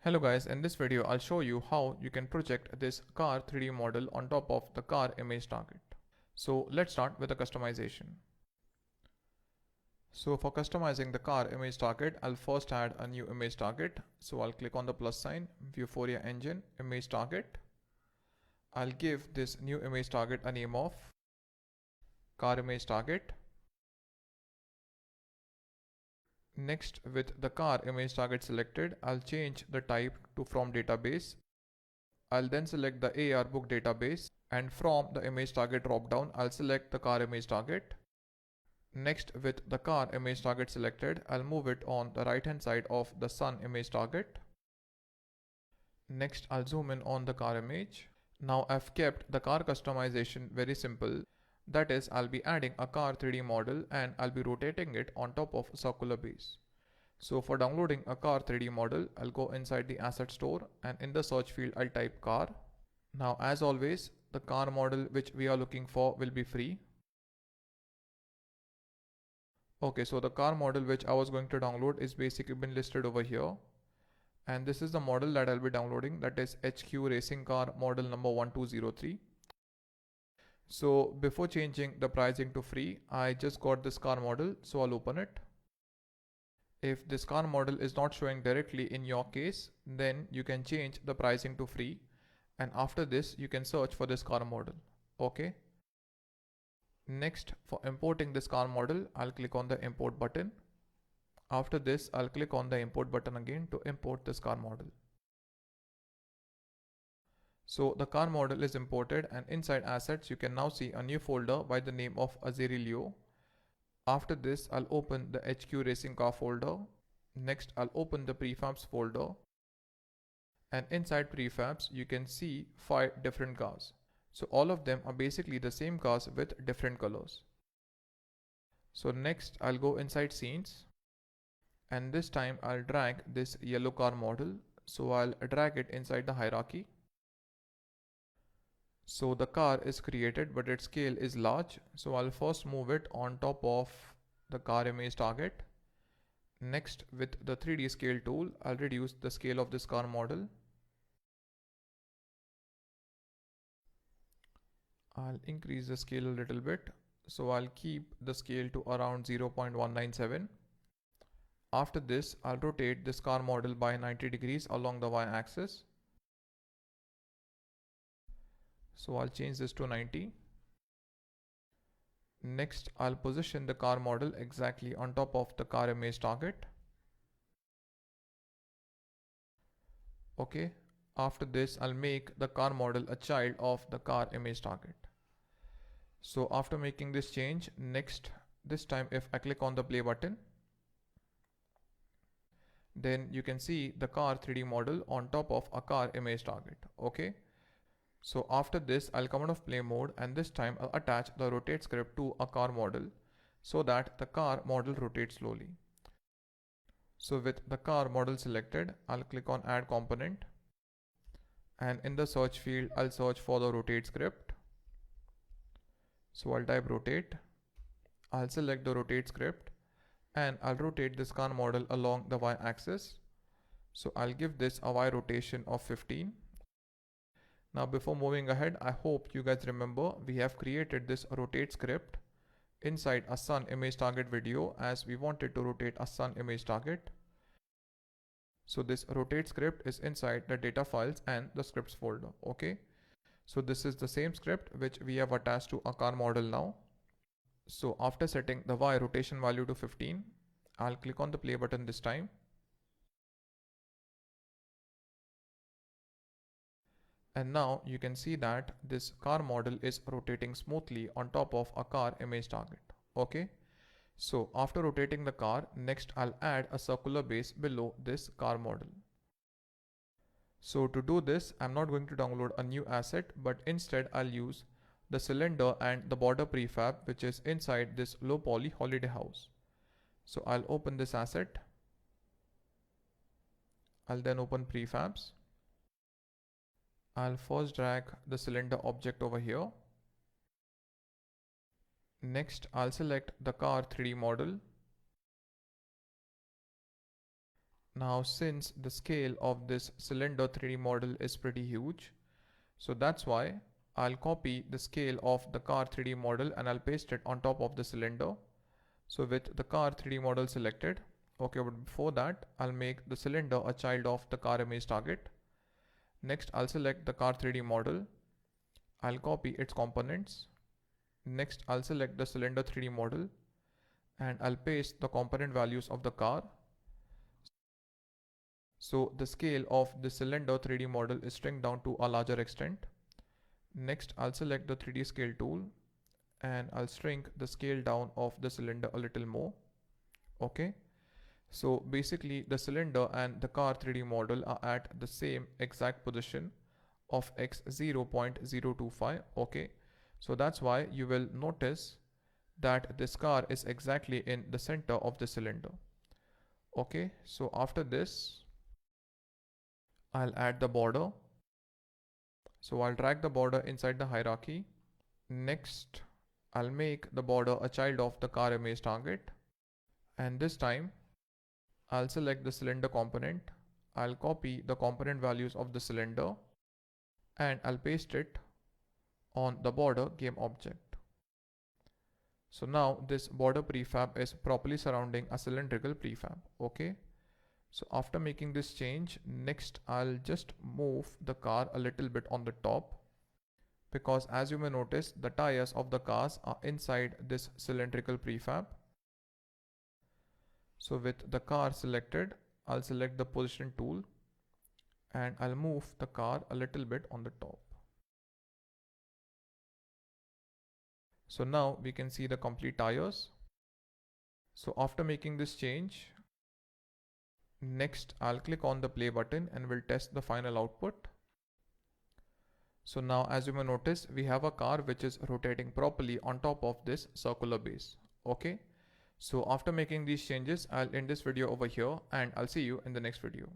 Hello guys, in this video I'll show you how you can project this car 3D model on top of the car image target. So let's start with the customization. So for customizing the car image target, I'll first add a new image target. So I'll click on the plus sign, Vuforia Engine, image target. I'll give this new image target a name of car image target. Next, with the car image target selected, I'll change the type to from database. I'll then select the AR book database, and from the image target dropdown, I'll select the car image target. Next, with the car image target selected, I'll move it on the right hand side of the sun image target. Next, I'll zoom in on the car image. Now I've kept the car customization very simple. That is, I'll be adding a car 3D model and I'll be rotating it on top of a circular base. So for downloading a car 3D model, I'll go inside the asset store and in the search field, I'll type car. Now as always, the car model which we are looking for will be free. Okay, so the car model which I was going to download is basically been listed over here. And this is the model that I'll be downloading, that is HQ Racing Car model number 1203. So before changing the pricing to free, I just got this car model, so I'll open it. If this car model is not showing directly in your case, then you can change the pricing to free, and after this you can search for this car model. Okay. Next, for importing this car model, I'll click on the import button. After this, I'll click on the import button again to import this car model. So the car model is imported, and inside assets you can now see a new folder by the name of Azeri Leo. After this, I'll open the HQ Racing Car folder. Next, I'll open the prefabs folder. And inside prefabs, you can see 5 different cars. So all of them are basically the same cars with different colors. So next, I'll go inside scenes. And this time I'll drag this yellow car model. So I'll drag it inside the hierarchy. So the car is created, but its scale is large. So I'll first move it on top of the car image target. Next, with the 3D scale tool, I'll reduce the scale of this car model. I'll increase the scale a little bit. So I'll keep the scale to around 0.197. After this, I'll rotate this car model by 90 degrees along the y-axis. So I'll change this to 90. Next, I'll position the car model exactly on top of the car image target. Okay. After this, I'll make the car model a child of the car image target. So after making this change, next, this time if I click on the play button, then you can see the car 3D model on top of a car image target. Okay. So after this, I'll come out of play mode, and this time I'll attach the rotate script to a car model so that the car model rotates slowly. So with the car model selected, I'll click on add component, and in the search field, I'll search for the rotate script. So I'll type rotate, I'll select the rotate script, and I'll rotate this car model along the y-axis. So I'll give this a y rotation of 15. Now before moving ahead, I hope you guys remember we have created this rotate script inside a sun image target video, as we wanted to rotate a sun image target. So this rotate script is inside the data files and the scripts folder. Okay. So this is the same script which we have attached to a car model now. So after setting the y rotation value to 15, I'll click on the play button this time. And now you can see that this car model is rotating smoothly on top of a car image target. Okay. So after rotating the car, next I'll add a circular base below this car model. So to do this, I'm not going to download a new asset, but instead I'll use the cylinder and the border prefab which is inside this low poly holiday house. So I'll open this asset. I'll then open prefabs. I'll first drag the cylinder object over here. Next, I'll select the car 3D model. Now since the scale of this cylinder 3D model is pretty huge, so that's why I'll copy the scale of the car 3D model and I'll paste it on top of the cylinder. So with the car 3D model selected, okay, but before that I'll make the cylinder a child of the car image target. Next I'll select the car 3D model, I'll copy its components. Next I'll select the cylinder 3D model and I'll paste the component values of the car. So the scale of the cylinder 3D model is shrunk down to a larger extent. Next I'll select the 3D scale tool and I'll shrink the scale down of the cylinder a little more. Okay. So basically the cylinder and the car 3D model are at the same exact position of x 0.025. Okay. So that's why you will notice that this car is exactly in the center of the cylinder. Okay. So after this, I'll add the border. So I'll drag the border inside the hierarchy. Next, I'll make the border a child of the car image target. And this time, I'll select the cylinder component. I'll copy the component values of the cylinder and I'll paste it on the border game object. So now this border prefab is properly surrounding a cylindrical prefab. Okay. So after making this change, next I'll just move the car a little bit on the top, because as you may notice, the tires of the cars are inside this cylindrical prefab. So with the car selected, I'll select the position tool and I'll move the car a little bit on the top. So now we can see the complete tires. So after making this change, next I'll click on the play button and we'll test the final output. So now as you may notice, we have a car which is rotating properly on top of this circular base. Okay. So after making these changes, I'll end this video over here and I'll see you in the next video.